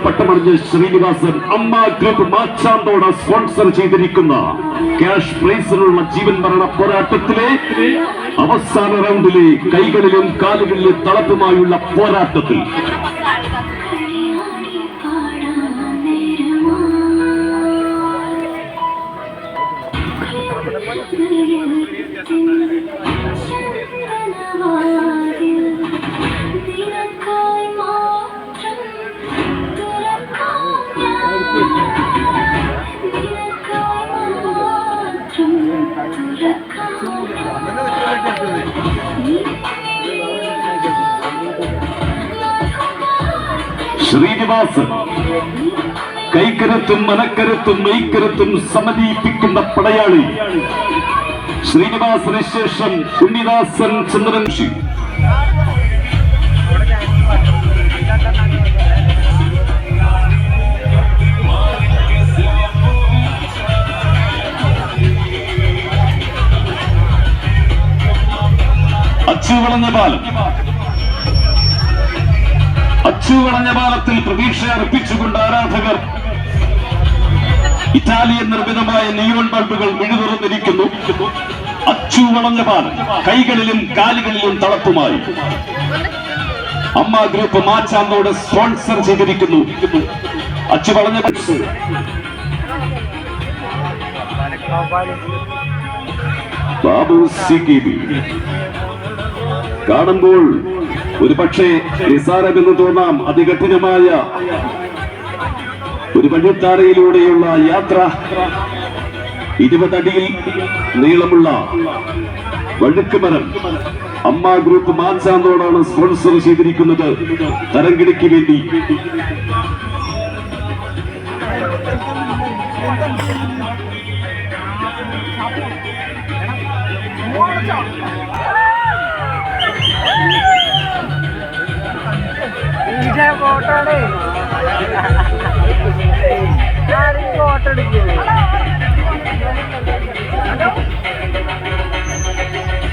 പട്ടമറിഞ്ഞ ശ്രീനിവാസൻ അമ്മ group Machanthode sponsor ചെയ്തിരിക്കുന്ന cash പ്രൈസിനുള്ള ജീവൻ മരണ പോരാട്ടത്തിലെ അവസാന റൗണ്ടിലെ കൈകളിലും കാലുകളിലും തളപ്പുമായുള്ള പോരാട്ടത്തിൽ ശ്രീനിവാസൻ കൈക്കരുത്തും മനക്കരുത്തും മെയ്ക്കരുത്തും സമന്വയിപ്പിക്കുന്ന പടയാളി. ശ്രീനിവാസന് ശേഷം ഉണ്ണിദാസൻ ചന്ദ്രൻഷി. അച്ചുവളഞ്ഞ പാലത്തിൽ പ്രതീക്ഷ അർപ്പിച്ചുകൊണ്ട് ആരാധകർ ഇറ്റാലിയൻ നിർമ്മിതമായ നിയോൺ ബൾബുകൾ മിഴിതുറന്നിരിക്കുന്നു. അച്ചുവളഞ്ഞ പാലം കൈകളിലും കാലുകളിലും തളപ്പുമായി അമ്മ ഗ്രൂപ്പ് മാച്ചാന്തോട് സ്പോൺസർ ചെയ്തിരിക്കുന്നു. അച്ചുവളഞ്ഞ ബാബു CKB കാണുമ്പോൾ ഒരു പക്ഷേ നിസാരമെന്ന് തോന്നാം. അതികഠിനമായ ഒരു വഴിത്താരയിലൂടെയുള്ള യാത്ര, 20 അടിയിൽ നീളമുള്ള വഴുക്കുമരം അമ്മ ഗ്രൂപ്പ് മാച്ചാന്തോടാണ് സ്പോൺസർ ചെയ്തിരിക്കുന്നത്. തരംകിടിക്ക് വേണ്ടി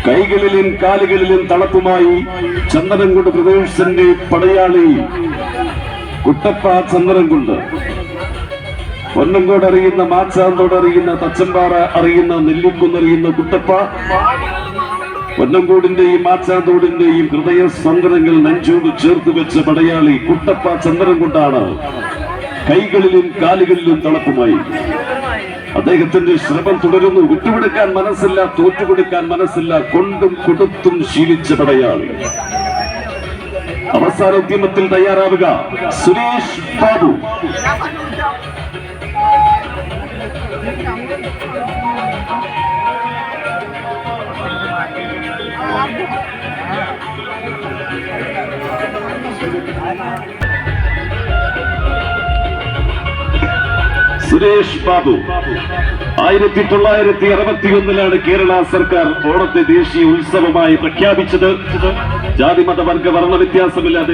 കൈകളിലും കാലുകളിലും തളപ്പുമായി ചന്ദനംകുണ്ട് പ്രദേശത്തിന്റെ പടയാളി കുട്ടപ്പ ചന്ദനംകുണ്ട്. പൊന്നങ്കോട് അറിയുന്ന, മാച്ചാന്തോട് അറിയുന്ന, തച്ചമ്പാറ അറിയുന്ന, നെല്ലിക്കുന്നറിയുന്ന കുട്ടപ്പ പൊന്നങ്കോടിന്റെയും മാച്ചാന്തോടിന്റെയും ഹൃദയ സ്പന്ദനങ്ങൾ നെഞ്ചോട് ചേർത്ത് വെച്ച പടയാളി കുട്ടപ്പ ചന്ദനംകുണ്ടാണ്. കൈകളിലും കാലുകളിലും തളപ്പുമായി അദ്ദേഹത്തിന്റെ ശ്രമം തുടരുന്നു. വിട്ടുകൊടുക്കാൻ മനസ്സില്ല, തോറ്റുകൊടുക്കാൻ മനസ്സില്ല. കൊണ്ടും കൊടുത്തും ശീലിച്ച പടയാളി. അവസാനോദ്യമത്തിൽ തയ്യാറാവുക. സുരേഷ് ബാബു. സുരേഷ് ബാബു 1961 കേരള സർക്കാർ ഓണത്തെ ദേശീയ ഉത്സവമായി പ്രഖ്യാപിച്ചത്. ജാതി മത വർഗ വർണ്ണ വ്യത്യാസമില്ലാതെ